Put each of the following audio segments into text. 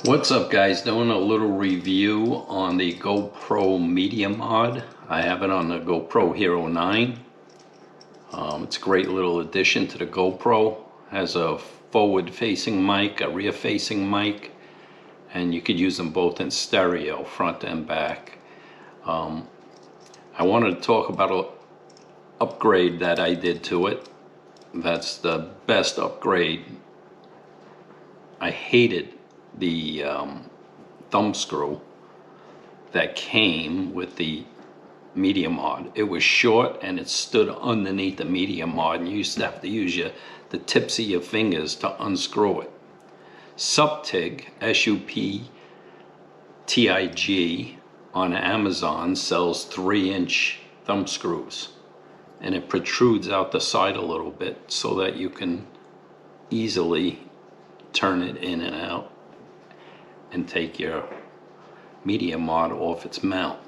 What's up, guys? Doing a little review on the GoPro Media Mod. I have it on the GoPro Hero 9. It's a great little addition to the GoPro. Has a forward facing mic, a rear facing mic, and you could use them both in stereo, front and back. I wanted to talk about an upgrade that I did to it. That's the best upgrade. I hated the thumb screw that came with the Media Mod. It was short and it stood underneath the Media Mod, and you used to have to use the tips of your fingers to unscrew it. Suptig, S-U-P-T-I-G, on Amazon sells 3-inch thumb screws, and it protrudes out the side a little bit so that you can easily turn it in and out and take your Media Mod off its mount.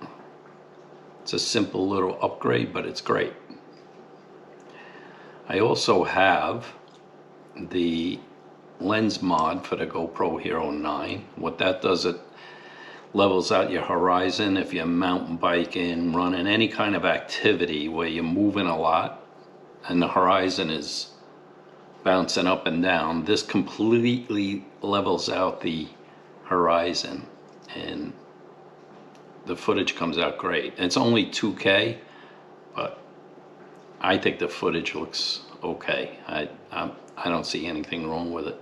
It's a simple little upgrade, but it's great. I also have the lens mod for the GoPro Hero 9. What that does, it levels out your horizon if you're mountain biking, running, any kind of activity where you're moving a lot and the horizon is bouncing up and down. This completely levels out the horizon and the footage comes out great. It's only 2K, but I think the footage looks okay. I don't see anything wrong with it.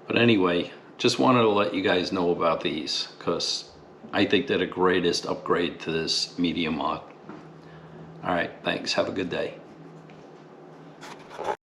But anyway, just wanted to let you guys know about these because I think they're the greatest upgrade to this Media Mod. All right, thanks. Have a good day.